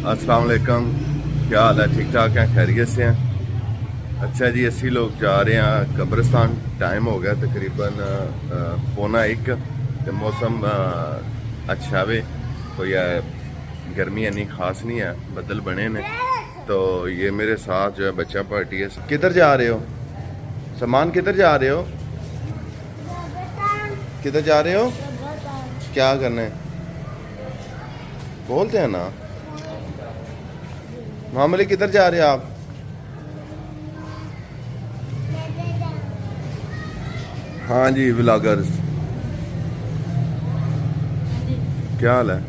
अस्सलाम वालेकुम, क्या हाल है? ठीक ठाक हैं, खैरियत से हैं? अच्छा जी, अस्सी लोग जा रहे हैं कब्रिस्तान। टाइम हो गया तकरीबन 1:45 ते मौसम अच्छा वे, कोई गर्मी इन्नी खास नहीं है, बदल बने ने। तो ये मेरे साथ जो है बच्चा पार्टी है। किधर जा रहे हो? सामान किधर जा रहे हो? किधर जा रहे हो? क्या करना है? बोलते हैं ना। मामूली किधर जा रहे हो आप? हाँ जी व्लॉगर्स, क्या हाल है?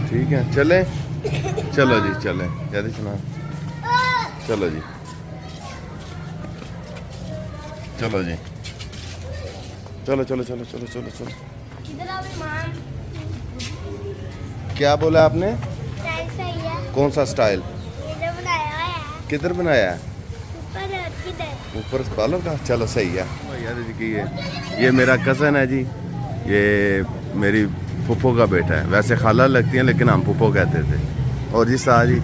ठीक है, चलें? चलो जी चलें, जल्दी सुना। चलो जी, चलो जी, चलो चलो चलो चलो चलो चलो। क्या बोला आपने? कौन सा स्टाइल? किधर बनाया है? ऊपर बालों का। चलो सही है यार जी। ये मेरा कज़न है जी, ये मेरी फूफो का बेटा है। वैसे खाला लगती हैं लेकिन हम फूफो कहते थे। और जी साह जी,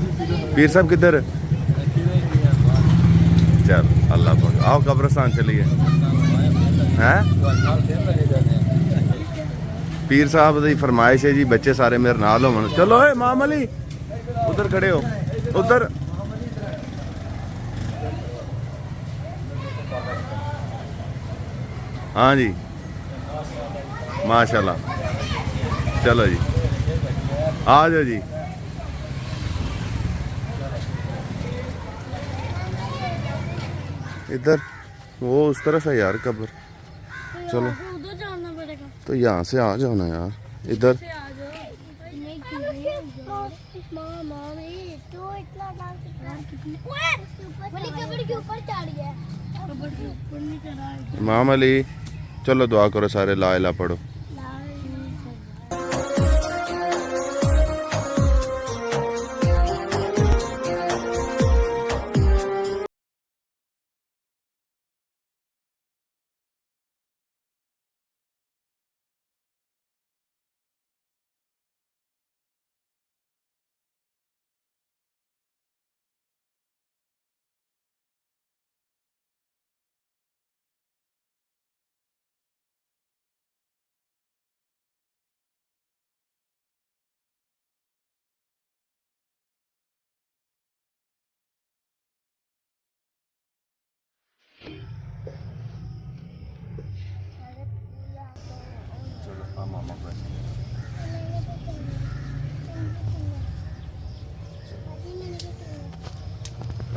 पीर साहब किधर? चल अल्लाह पाक, आओ कब्रिस्तान चलिए। हैं पीर साहब की फरमाइश है जी, बच्चे सारे मेरे नाल हो। चलो ए माम अली, उधर खड़े हो, उधर। हाँ जी माशाल्लाह, चलो जी आ जाओ जी। इधर वो उस तरफ है यार कब्र। चलो तो यहाँ से आ जाओ ना यार, इधर। इमाम अली, चलो दुआ करो सारे, ला इला पढ़ो।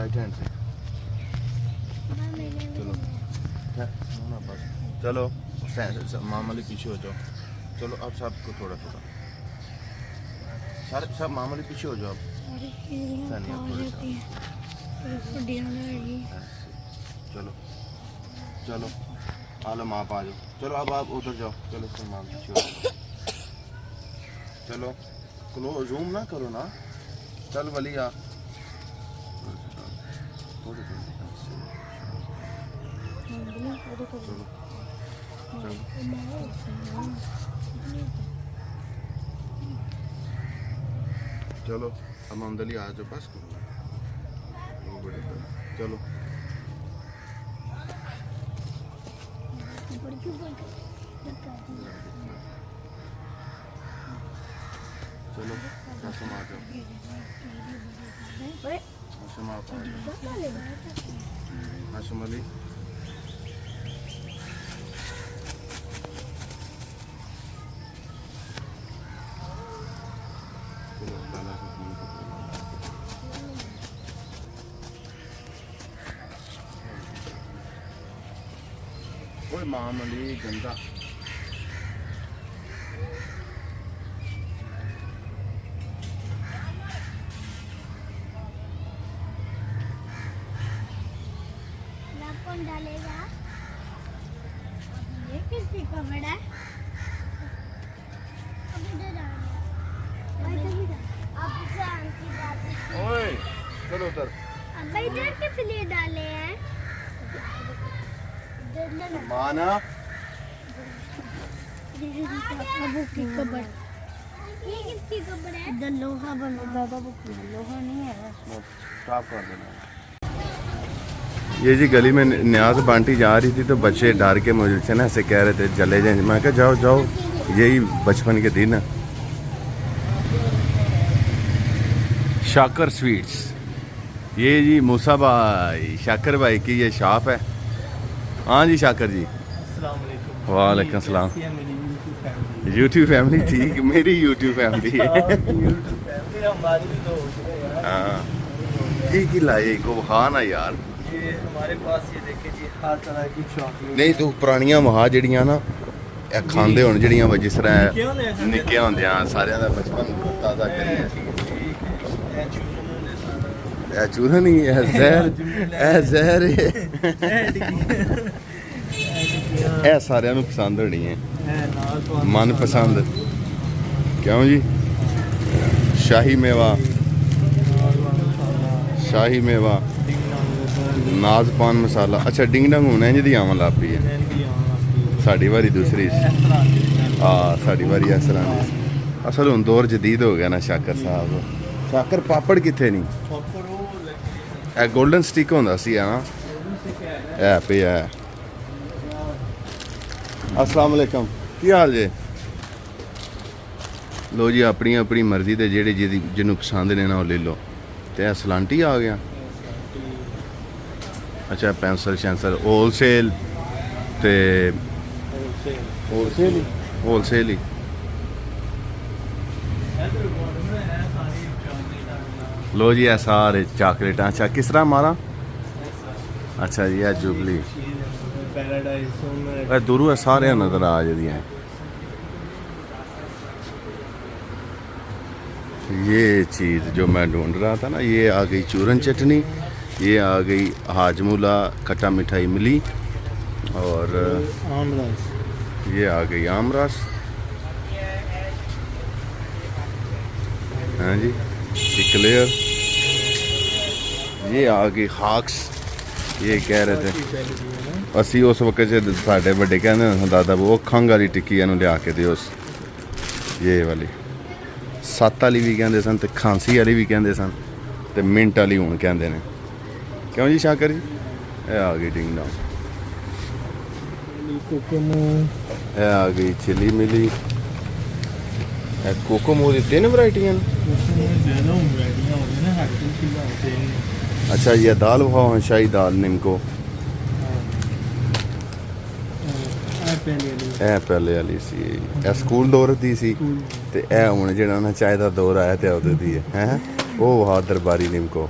राइट हैंड से चलो, चलो मामूली पीछे हो जाओ। चलो अब सबको थोड़ा थोड़ा, सारे सब मामूली पीछे हो जाओ। चलो चलो आलम आप आ जाओ। चलो अब आप उधर जाओ। चलो सलमान पीछे हो जाओ। चलो क्लो जूम ना करो ना। चल वली आ, थोड़े चलो अब ममदली आ जाओ, बस करो। चलो चलो हाशिम आ जाओ, हाशिम आप आ जाओ, हाशिम अली। ओए मामूली गंदा। कौन डालेगा? ये किसकी कमेंट है? ओए चलो उधर। अब इधर किस लिए डाले हैं? माना अबू की कबर ये किसकी कपड़ा है? इधर लोहा बना दादा वो लोहा नहीं है। स्टॉप कर देना। ये जी गली में न्याज बांटी जा रही थी तो बच्चे डर के मुझे ना ऐसे कह रहे थे चले जाएं। मैं कहा जाओ जाओ, यही बचपन के दिन है। शाकर स्वीट्स, ये जी मूसा भाई शाकर भाई की ये शॉप है। हाँ जी शाकर जी, वालेकुम सलाम। यूट्यूब फैमिली ठीक, मेरी यूट्यूब फैमिली है। हाँ की लाए को हाँ ना यार, ये हमारे पास ये देखिए जी हर तरह की चॉकलेट नहीं तू पुरानियां महा जड़ियां ना ਇਹ ਖਾਂਦੇ ਹੁਣ ਜਿਹੜੀਆਂ ਵਾ ਜਿਸ ਤਰ੍ਹਾਂ ਨਿੱਕੇ ਹੁੰਦੇ ਆ ਸਾਰਿਆਂ ਦਾ ਬਚਪਨ ਤਾਜ਼ਾ ਕਰੀਏ। ਇਹ ਚੂਰਨ ਨਹੀਂ, ਇਹ ਜ਼ਹਿਰ ਇਹ ਸਾਰਿਆਂ ਨੂੰ ਪਸੰਦ ਹੋਣੀ ਹੈ, ਮਨ ਪਸੰਦ। ਕਿਉਂ ਜੀ? ਸ਼ਾਹੀ ਮੇਵਾ, ਸ਼ਾਹੀ ਮੇਵਾ, ਨਾਜ਼ ਪਾਨ ਮਸਾਲਾ। ਅੱਛਾ ਡਿੰਗ ਡੰਗ ਹੁਣ ਇੰਜ ਦੀ ਆਵਾਂ ਲੱਗ ਪਈ ਹੈ। ਸਾਡੀ ਵਾਰੀ ਦੂਸਰੀ ਸੀ। ਸਾਡੀ ਵਾਰੀ ਇਸ ਤਰ੍ਹਾਂ ਦੀ ਸੀ। ਅਸਲ ਹੁਣ ਦੌਰ ਜਦੀਦ ਹੋ ਗਿਆ ਨਾ ਸ਼ਾਕਰ ਸਾਹਿਬ। ਸ਼ਾਕਰ ਪਾਪੜ ਕਿੱਥੇ ਨਹੀਂ? ਇਹ 골ਡਨ ਸਟਿਕ ਹੁੰਦਾ ਸੀ ਹਾਂ, ਇਹ ਪਿਆ। ਅਸਲਾਮ ਅਲੈਕਮ, ਕੀ ਹਾਲ ਜੇ? ਲੋ ਜੀ ਆਪਣੀ ਆਪਣੀ ਮਰਜ਼ੀ ਦੇ ਜਿਹੜੇ ਜਿਹਨੂੰ ਪਸੰਦ ਨੇ ਨਾ ਉਹ ਲੈ ਲਓ। ਤੇ ਇਹ ਸਲਾਂਟੀ ਆ ਗਿਆ। ਅੱਛਾ ਪੈਨਸਲ ਸ਼ੈਂਸਲ ਹੋਲਸੇਲ ਤੇ ਹੋਲਸੇਲ ਹੀ। लो जी ਇਹ ਸਾਰੇ ਚਾਕਲੇਟਾਂ। ਅੱਛਾ ਕਿਸ ਤਰ੍ਹਾਂ ਮਾਰਾ? ਅੱਛਾ ਜੀ ਇਹ ਜੁਬਲੀ ਇਹ ਦੂਰੋਂ ਸਾਰੇ ਨਜ਼ਰ ਆ ਜਾਂਦੀਆਂ। ये चीज़ जो मैं ढूंढ रहा था ना, ये आ गई चूरन चटनी, ये आ गई हाजमूला खट्टा मिठाई मिली, और आमरस, ये आ गई आमरस। हाँ जी इक्लेयर, ये आ गई हाक्स। ये कह रहे थे असी उस वक्त साढ़े बड़े कहते दादा वो खंघ वाली टिक्की इन्हू लिया के दिओ। ये वाली सत्त वाली भी कहते सन, खांसी वाली भी कहते सन, तो मिंट वाली हूँ कहते हैं। क्यों जी शाकर जी? ये आ गई डिंग डॉग, ये आ गई चिली मिली, कोकोमो की 3 वैरायटियां। अच्छा ये दाल वो शाही दाल निम्को, ਇਹ ਪਹਿਲੇ ਵਾਲੀ ਸੀ। ਇਹ ਸਕੂਲ ਦੌਰ ਦੀ ਸੀ ਤੇ ਇਹ ਹੁਣ ਜਿਹੜਾ ਨਾ ਚਾਹ ਦਾ ਦੌਰ ਆਇਆ ਤੇ ਉਹਦੇ ਦੀ ਹੈ। ਉਹ ਹਾ ਦਰਬਾਰੀ ਨਿੰਮਕੋ।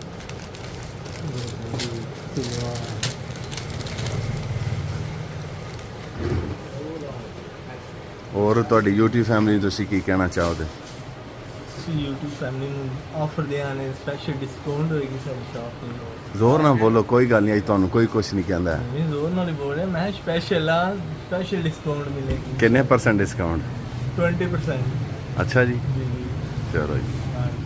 ਹੋਰ ਤੁਹਾਡੀ YouTube ਫੈਮਿਲੀ ਨੂੰ ਤੁਸੀਂ ਕੀ ਕਹਿਣਾ ਚਾਹੋਗੇ? YouTube ਫੈਮਿਲੀ ਨੂੰ ਆਫਰ ਦੇ ਆਨੇ ਸਪੈਸ਼ਲ ਡਿਸਕਾਊਂਟ ਹੋਏਗੀ ਸਾਡੀ ਸ਼ਾਪ ਤੇ। ਜ਼ੋਰ ਨਾਲ ਬੋਲੋ, ਕੋਈ ਗੱਲ ਨਹੀਂ, ਅੱਜ ਤੁਹਾਨੂੰ ਕੋਈ ਕੁਝ ਨਹੀਂ ਕਹਿੰਦਾ। ਨਹੀਂ ਜ਼ੋਰ ਨਾਲ ਹੀ ਬੋਲ ਰਿਹਾ ਮੈਂ, ਸਪੈਸ਼ਲ ਡਿਸਕਾਊਂਟ ਮਿਲੇਗੀ। ਕਿੰਨੇ % ਡਿਸਕਾਊਂਟ? 20%। ਅੱਛਾ ਜੀ, ਜੀ ਚਲੋ ਜੀ। ਹਾਂਜੀ।